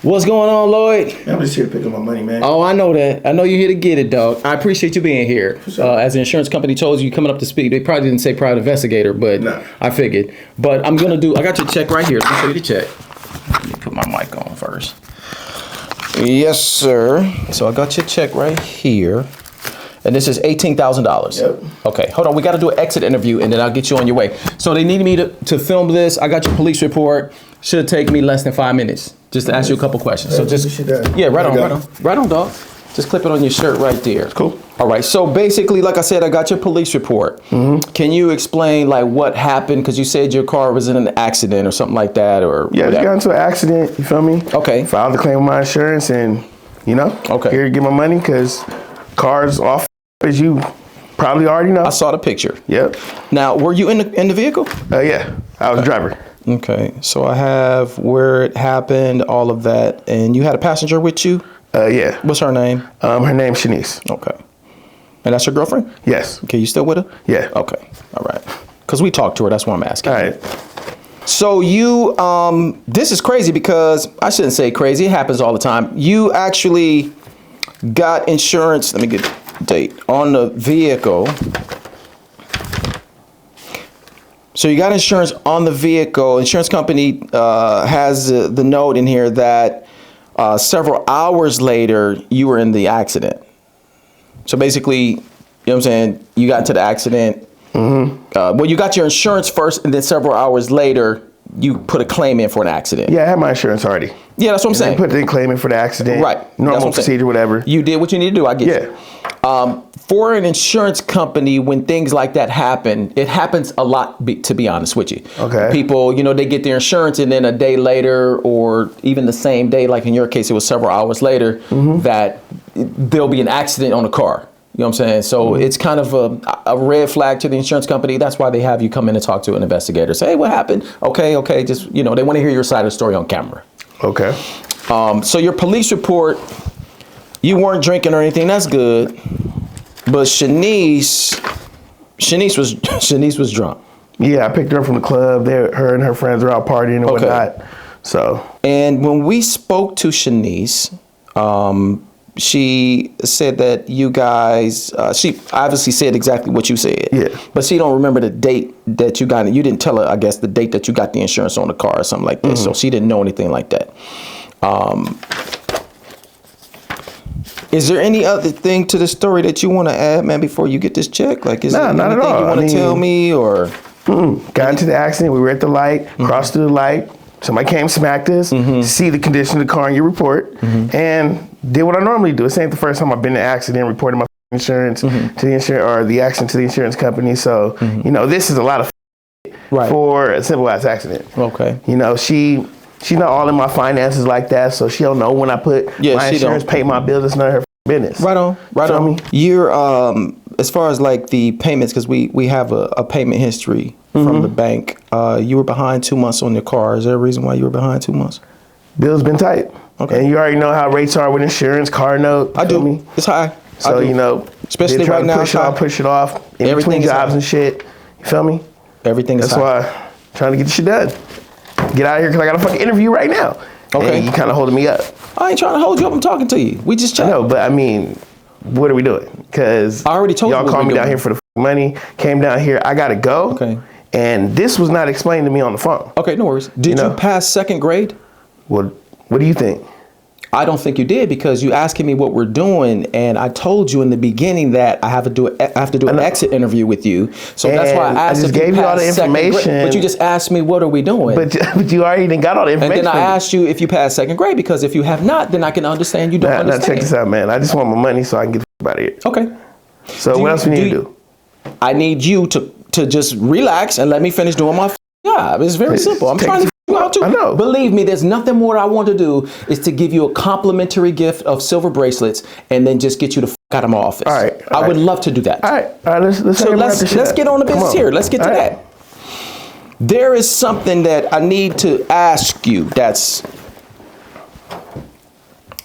What's going on, Lloyd? I'm just here to pick up my money, man. Oh, I know that. I know you're here to get it, dog. I appreciate you being here. As the insurance company told you, coming up to speed. They probably didn't say private investigator, but No. I figured. But I got your check right here. Let me show you the check. Let me put my mic on first. Yes, sir. So I got your check right here. And this is $18,000. Yep. Okay, hold on. We got to do an exit interview, and then I'll get you on your way. So they needed me to film this. I got your police report. Should take me less than 5 minutes just to ask you a couple questions. So just right on, dog. Just clip it on your shirt right there. Cool. All right. So basically, like I said, I got your police report. Mm-hmm. Can you explain like what happened? Because you said your car was in an accident or something like that, or yeah, whatever. I got into an accident. You feel me? Okay. Filed the claim with my insurance, and okay, here to get my money because car's off, as you probably already know. I saw the picture. Yep. Now, were you in the vehicle? Yeah, I was a driver. Okay, so I have where it happened, all of that, and you had a passenger with you? Yeah. What's her name? Her name's Shanice. Okay. And that's your girlfriend? Yes. Okay, you still with her? Yeah. Okay, all right. Because we talked to her, that's why I'm asking. All right. So you, this is crazy because, I shouldn't say crazy, it happens all the time. You actually got insurance, let me get the date, on the vehicle. So you got insurance on the vehicle. Insurance company has the note in here that several hours later you were in the accident. So basically, you know what I'm saying, you got into the accident. Mm-hmm. Well, you got your insurance first, and then several hours later you put a claim in for an accident. Yeah, I had my insurance already. Yeah, that's what I'm saying. They put the claim in for the accident. Right. Normal procedure, whatever. You did what you need to do. I get you. For an insurance company, when things like that happen, it happens a lot, to be honest with you. Okay. People, they get their insurance, and then a day later, or even the same day, like in your case, it was several hours later, that there'll be an accident on the car. You know what I'm saying? So it's kind of a red flag to the insurance company. That's why they have you come in and talk to an investigator. Say, hey, what happened? Okay. Just, they want to hear your side of the story on camera. Okay. So your police report, you weren't drinking or anything. That's good. But Shanice was drunk. Yeah, I picked her up from the club. Her and her friends were out partying and whatnot. So. And when we spoke to Shanice, she said that you guys, she obviously said exactly what you said. Yeah. But she don't remember the date that you got it. You didn't tell her, I guess, the date that you got the insurance on the car or something like that. So she didn't know anything like that. Is there any other thing to the story that you want to add, man, before you get this check? Like, is there anything you want to tell me, or? Got into the accident. We were at the light, crossed through the light. Somebody came, smacked us, see the condition of the car in your report, and did what I normally do. This ain't the first time I've been in an accident, reporting my insurance to the insurance, or the accident to the insurance company. So, this is a lot of for a simple ass accident. Okay. She's not all in my finances like that, so she don't know when I put my insurance, pay my bills. It's none of her business. Right on. Me? You're as far as like the payments, because we have a payment history from the bank. You were behind 2 months on your car. Is there a reason why you were behind 2 months? Bills been tight. Okay. And you already know how rates are with insurance, car note. I do. It's high. So especially right now, push it off in between jobs and shit. You feel me? Everything is high. That's why I'm trying to get this shit done. Get out of here because I got a fucking interview right now. Okay. And you kind of holding me up. I ain't trying to hold you up. I'm talking to you. We just chatting. I know, but I mean, what are we doing? Because I already told y'all called me down here for the money. Came down here. I got to go. Okay. And this was not explained to me on the phone. Okay, no worries. Did you pass second grade? What do you think? I don't think you did, because you asking me what we're doing, and I told you in the beginning that I have to do an exit interview with you. So that's why I asked. I just gave you all the information. But you just asked me, what are we doing? But you already done got all the information. And then I asked you if you passed second grade, because if you have not, then I can understand you don't understand. Now check this out, man. I just want my money so I can get the out of here. Okay. So what else we need to do? I need you to just relax and let me finish doing my job. It's very simple. I'm trying to. I know. Believe me, there's nothing more I want to do is to give you a complimentary gift of silver bracelets and then just get you the fuck out of my office. All right. I would love to do that. All right. Let's get on the business here. Let's get to that. There is something that I need to ask you.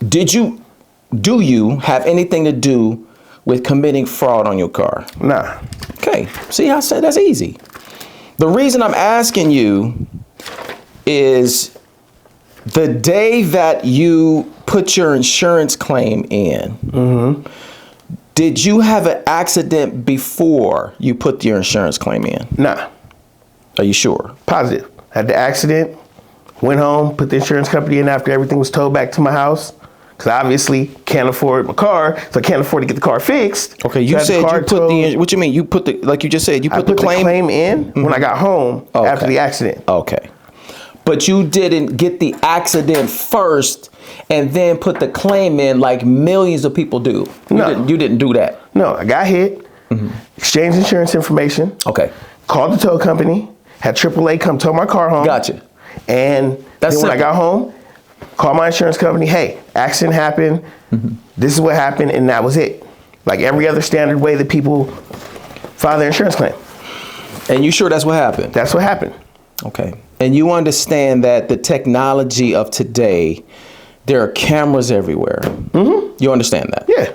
Do you have anything to do with committing fraud on your car? Nah. Okay. See, I said that's easy. The reason I'm asking you is The day that you put your insurance claim in, did you have an accident before you put your insurance claim in? Nah. Are you sure? Positive. Had the accident, went home, put the insurance company in after everything was towed back to my house. Because I obviously can't afford my car, so I can't afford to get the car fixed. Okay, you so said you put what you mean? You put the, like you just said, you put the claim in when I got home after the accident. Okay. But you didn't get the accident first and then put the claim in like millions of people do. You didn't do that. No, I got hit, exchanged insurance information. Okay. Called the tow company, had AAA come tow my car home. Gotcha. And then when I got home, called my insurance company, hey, accident happened, this is what happened, and that was it. Like every other standard way that people file their insurance claim. And you sure that's what happened? That's what happened. Okay. And you understand that the technology of today, there are cameras everywhere. You understand that? Yeah.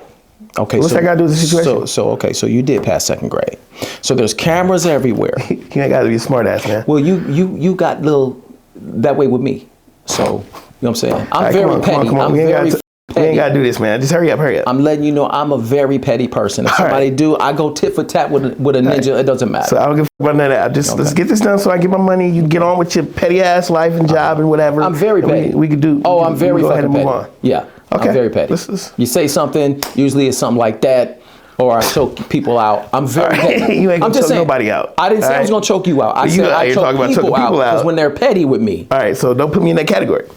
Okay. What's that got to do with the situation? So you did pass second grade. So there's cameras everywhere. You ain't got to be a smart ass, man. Well, you got little that way with me. So, you know what I'm saying? I'm very petty. I'm very petty. We ain't got to do this, man. Just hurry up. I'm letting you know I'm a very petty person. If somebody do, I go tit for tat with a ninja. It doesn't matter. So I don't give a fuck about none of that. Just let's get this done so I get my money. You get on with your petty ass life and job and whatever. I'm very petty. We could do. I'm very go ahead and fucking move petty. on. Yeah. Okay. I'm very petty. You say something, usually it's something like that, or I choke people out. I'm very petty. You ain't gonna choke nobody out. I didn't say I was gonna choke you out. I said I choke people out because when they're petty with me. All right, so don't put me in that category.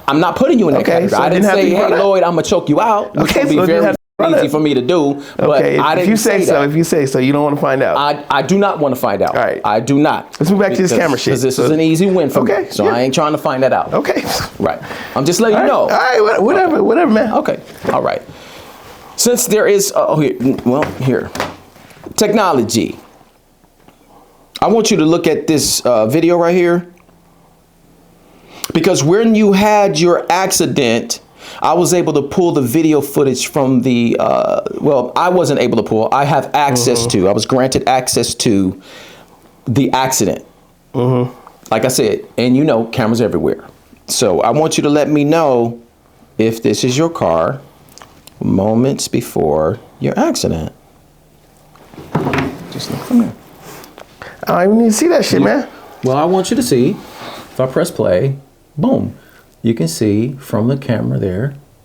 I'm not putting you in that category. So I didn't say, hey, Lloyd, I'm going to choke you out. Which would be very easy for me to do. But I didn't say that. If you say so, you don't want to find out. I do not want to find out. All right. I do not. Let's move back to this camera shit. Because this is an easy win for me. So I ain't trying to find that out. Okay. Right. I'm just letting you know. All right, whatever, man. Okay. All right. Since there is, here. Technology. I want you to look at this video right here. Because when you had your accident, I was able to pull the video footage from the, I wasn't able to pull. I have access to, I was granted access to the accident. Like I said, and you know, cameras everywhere. So I want you to let me know if this is your car moments before your accident. Just look from here. I don't even need to see that shit, man. Well, I want you to see, if I press play, boom, you can see from the camera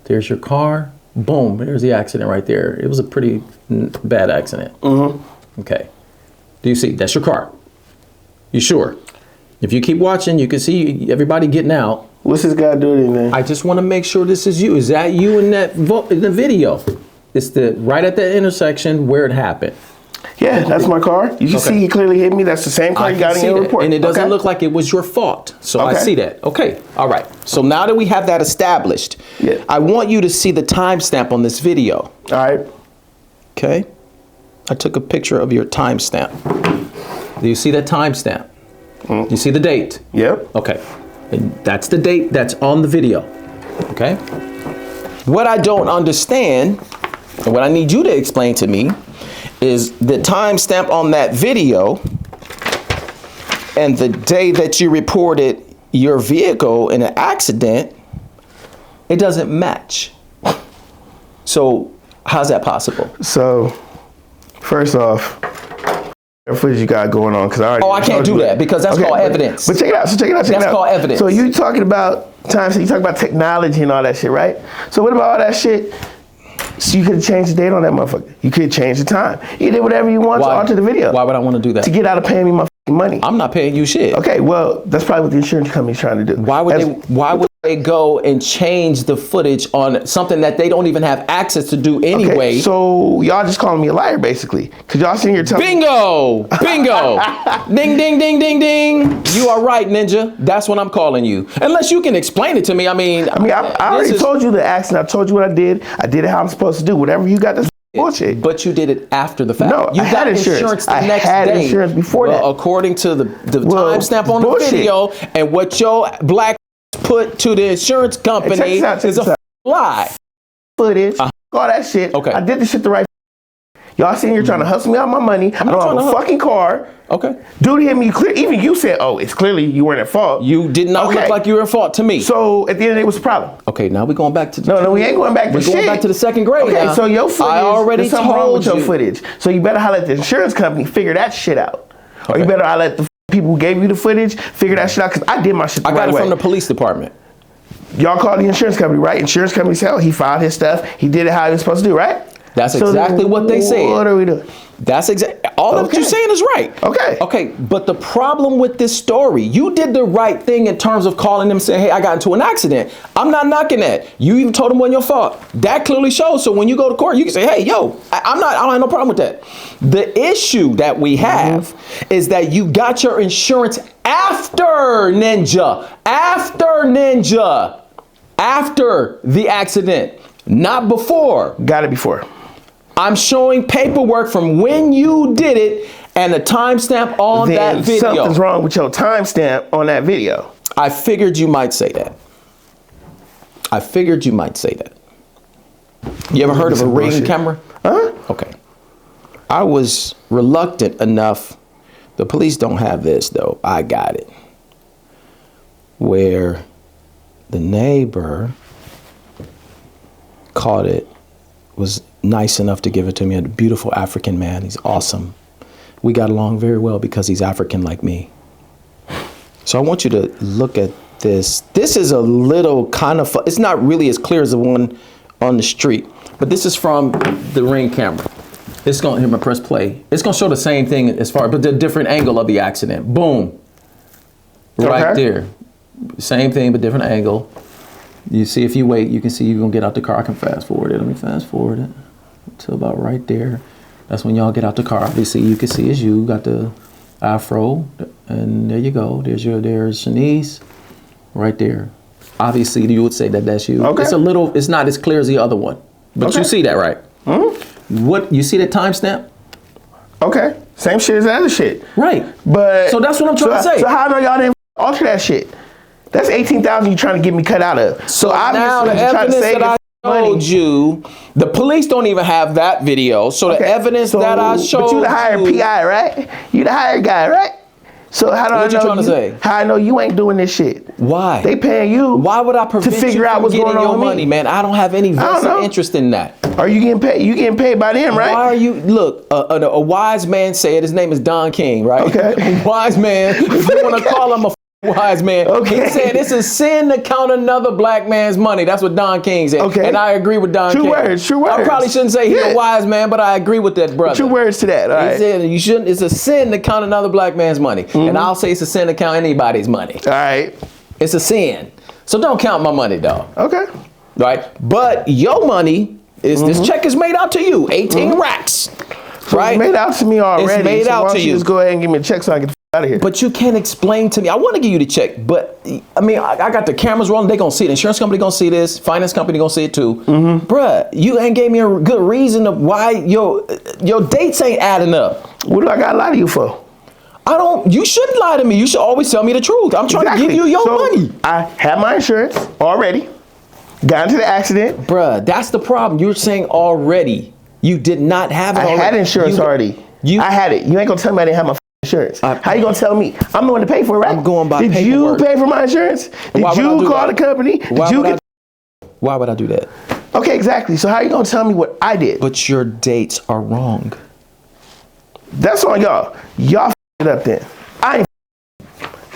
there's your car, boom, there's the accident right there. It was a pretty bad accident. Okay. Do you see? That's your car. You sure? If you keep watching, you can see everybody getting out. What's this guy doing there? I just want to make sure this is you. Is that you in the video? It's right at the intersection where it happened. Yeah, that's my car. You can see he clearly hit me. That's the same car you got in your report. And it doesn't look like it was your fault. So I see that. Okay. All right. So now that we have that established, I want you to see the timestamp on this video. All right. Okay. I took a picture of your timestamp. Do you see that timestamp? Do you see the date? Yep. Okay. And that's the date that's on the video. Okay. What I don't understand, and what I need you to explain to me, is the timestamp on that video and the day that you reported your vehicle in an accident, it doesn't match. So how's that possible? So first off, what footage you got going on? Because I can't do that because that's called evidence. But check it out. That's called evidence. So you talking about time? So you talking about technology and all that shit, right? So what about all that shit? So you could change the date on that motherfucker. You could change the time. You did whatever you want to alter the video. Why would I want to do that? To get out of paying me my money. I'm not paying you shit. Okay, well, that's probably what the insurance company's trying to do. Why would they go and change the footage on something that they don't even have access to do anyway? Okay, so y'all just calling me a liar, basically. Because y'all sitting here telling Bingo! Bingo! Ding, ding, ding, ding, ding. You are right, Ninja. That's what I'm calling you. Unless you can explain it to me. I already told you the accident. I told you what I did. I did it how I'm supposed to do. Whatever you got, this bullshit. But you did it after the fact. No, you got insurance the next day. I had insurance before that. According to the timestamp on the video and what your black put to the insurance company is a lie. Footage, all that shit. Okay. I did the shit the right. Y'all sitting here trying to hustle me out my money. I don't have a fucking car. Okay. Dude hit me clear. Even you said, "Oh, it's clearly you weren't at fault." You did not look like you were at fault to me. So at the end of the day, what's the problem? Okay, now we're going back to No, we ain't going back to shit. We're going back to the second grade. Okay, now. so your footage. I already there's something wrong told with your you. footage. So you better holler at the insurance company, figure that shit out, or you Okay. better holler at the people who gave you the footage, figure that shit out. Because I did my shit the I got right it way. from the police department. Y'all called the insurance company, right? Insurance company said, "Oh, he filed his stuff. He did it how he was supposed to do, right?" That's So exactly then what they said. What are we doing? That's exactly all that Okay. you're saying is right. Okay. Okay, but the problem with this story, you did the right thing in terms of calling them saying, "Hey, I got into an accident." I'm not knocking that. You even told them it wasn't your fault. That clearly shows. So when you go to court, you can say, "Hey, yo, I don't have no problem with that." The issue that we have is that you got your insurance after the accident, not before. Got it before. I'm showing paperwork from when you did it and a timestamp on Then that video. something's wrong with your timestamp on that video. I figured you might say that. You ever heard of a ring camera? Huh? Okay. I was reluctant enough. The police don't have this though. I got it. Where the neighbor caught it, was nice enough to give it to me. A beautiful African man. He's awesome. We got along very well because he's African like me. So I want you to look at this. This is a little kind of, it's not really as clear as the one on the street, but this is from the Ring camera. It's going to, press play. It's going to show the same thing as far, but the different angle of the accident. Boom. Right there. Same thing, but different angle. You see, if you wait, you can see you're going to get out the car. I can fast forward it. Let me fast forward it to about right there. That's when y'all get out the car. Obviously, you can see it's you. Got the afro, and there you go. There's Shanice right there. Obviously, you would say that that's you. Okay. It's not as clear as the other one. But you see that, right? Mm-hmm. What, you see the timestamp? Okay. Same shit as the other shit. Right. But so that's what I'm trying to say. So how do y'all didn't alter that shit? That's $18,000 you trying to get me cut out of. So now the evidence that I showed you, the police don't even have that video. So the evidence that I showed you. But you the hired PI, right? You the hired guy, right? So how do I know? What you trying to say? How I know you ain't doing this shit? Why? They paying you. Why would I prevent to figure you out from what's getting going on your with money, me? man? I don't have any vested interest in that. Are you getting paid? You getting paid by them, right? Why are you? Look, a wise man said, his name is Don King, right? Okay. A wise man. If you want to call him a wise man, Okay. he said it's a sin to count another black man's money. That's what Don King said. Okay. And I agree with Don King. True words. I probably shouldn't say he's a wise man, but I agree with that brother. True words to that. All right. He said you shouldn't. It's a sin to count another black man's money, and I'll say it's a sin to count anybody's money. All right. It's a sin. So don't count my money, dog. Okay. Right? But your money is this check is made out to you, 18 racks. So right? It's made out to me already. It's made out why don't to you. Just go ahead and give me a check so I can get out of here. But you can't explain to me. I want to give you the check, but I mean, I got the cameras rolling. They gonna see it. Insurance company gonna see this. Finance company gonna see it too. Bruh, you ain't gave me a good reason of why your dates ain't adding up. What do I gotta lie to you for? You shouldn't lie to me. You should always tell me the truth. I'm trying to give you your money. I had my insurance already. Got into the accident. Bruh, that's the problem. You're saying already. You did not have it already. I had insurance already. I had it. You ain't gonna tell me I didn't have my insurance. How you gonna tell me? I'm the one to pay for it, right? I'm going by Did paperwork. you pay for my insurance? Did you call the company? Why would I do that? Okay, exactly. So how you gonna tell me what I did? But your dates are wrong. That's on y'all. Y'all it up then.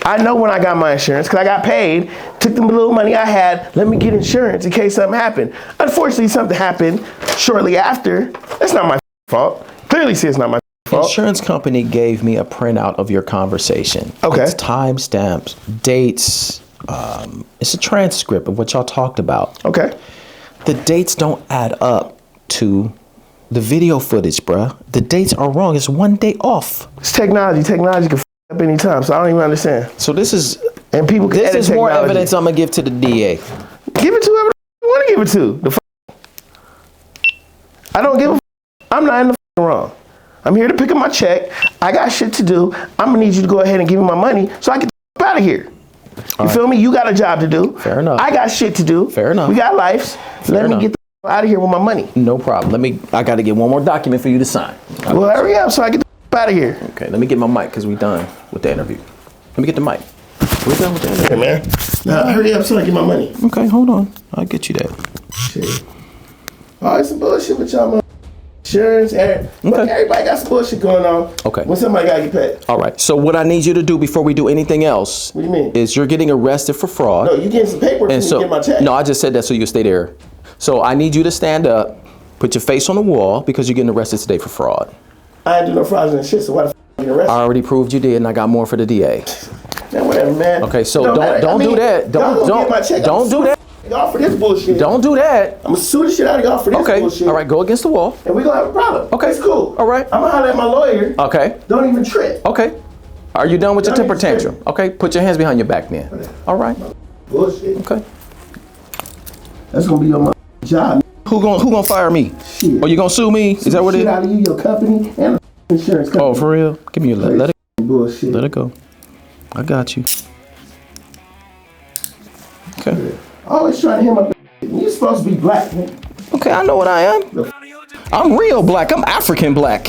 I know when I got my insurance because I got paid, took the little money I had, let me get insurance in case something happened. Unfortunately, something happened shortly after. That's not my fault. Clearly see it's not my fault. Insurance company gave me a printout of your conversation. Okay. It's timestamps, dates. It's a transcript of what y'all talked about. Okay. The dates don't add up to the video footage, bruh. The dates are wrong. It's one day off. It's technology. Technology can up anytime, so I don't even understand. So this is people can this edit is more technology. evidence I'm gonna give to the DA. Give it to whoever you want to give it to. I don't give a I'm not in the wrong. I'm here to pick up my check. I got shit to do. I'm gonna need you to go ahead and give me my money so I can get out of here. You feel me? You got a job to do. Fair enough. I got shit to do. Fair enough. We got lives. Let me get the out of here with my money. No problem. I got to get one more document for you to sign. Well, hurry up so I get the out of here. Okay, let me get my mic because we done with the interview. Let me get the mic. We're done with the interview. Hey, man. Now, hurry up so I get my money. Okay, hold on. I'll get you that. Shit. Oh, it's some bullshit with y'all, insurance. Look, everybody got some bullshit going on. Okay. When somebody got to get paid. All right. So what I need you to do before we do anything else What do you mean? is you're getting arrested for fraud. No, you getting some paper for me to get my check. No, I just said that so you stay there. So I need you to stand up, put your face on the wall because you're getting arrested today for fraud. I ain't do no fraudulent shit, so why the f*** you getting arrested? I already proved you did, and I got more for the DA. Man, whatever, man. Okay, so don't do that. Don't do that. Y'all for this bullshit. Don't do that. I'm gonna sue the shit out of y'all for this bullshit. All right, go against the wall. And we gonna have a problem. Okay. It's cool. All right. I'm gonna holler at my lawyer. Okay. Don't even trip. Okay. Are you done with your Don't temper even tantrum? Okay, put your hands behind your back then. All right. Bullshit. Okay. That's gonna be your job. Who gonna fire me? Shit. Are you gonna sue me? Is that what it is? Shit out of you, your company, and the insurance company. Oh, for real? Give me your let it Bullshit. let it go. I got you. Okay. Always trying to hit my. You supposed to be black, man. Okay, I know what I am. I'm real black. I'm African black.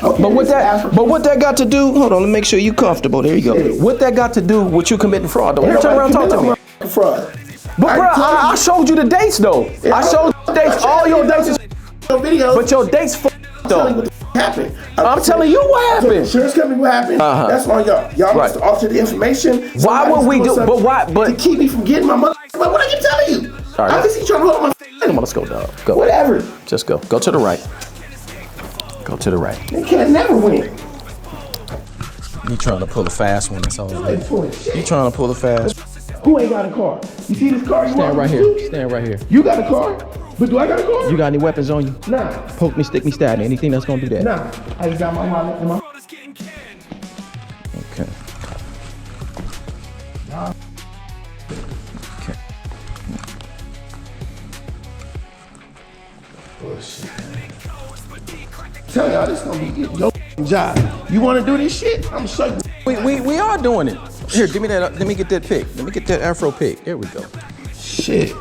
Okay, But what that got to do? Hold on, let me make sure you comfortable. There you go. Shit. What that got to do with you committing fraud? Though? Turn around, and talk to me. Fraud. But bro, I showed you the dates though. I showed you the dates. All your dates is videos. but your dates though. What happened? I'm telling you what happened. Insurance company, what happened? That's on y'all. Y'all must have altered the information. Why would we do? But why? But to keep me from getting my money. But what I keep telling you? All right. I can see you trying to hold my. Come on, let's go, dog. Go. Whatever. Just go. Go to the right. Go to the right. They can't never win. You trying to pull a fast one? That's all. You trying to pull a fast? Who ain't got a car? You see this car? You Stand right here. Stand right here. You got a car? But do I got a car? You got any weapons on you? Nah. Poke me, stick me, stab me. Anything that's gonna do that? Nah. I just got my wallet and my. Okay. Okay. Bullshit. Tell y'all this gonna be your job. You wanna do this shit? I'm gonna show you. We are doing it. Here, give me that. Let me get that pic. Let me get that Afro pic. There we go. Shit.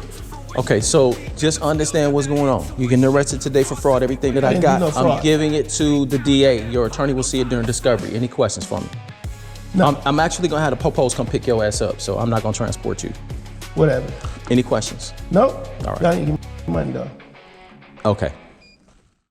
Okay, so just understand what's going on. You're getting arrested today for fraud. Everything that I didn't got, do no fraud. I'm giving it to the DA. Your attorney will see it during discovery. Any questions for me? No. I'm actually gonna have the popos come pick your ass up, so I'm not gonna transport you. Whatever. Any questions? Nope. All right. Y'all need to give me money though. Okay.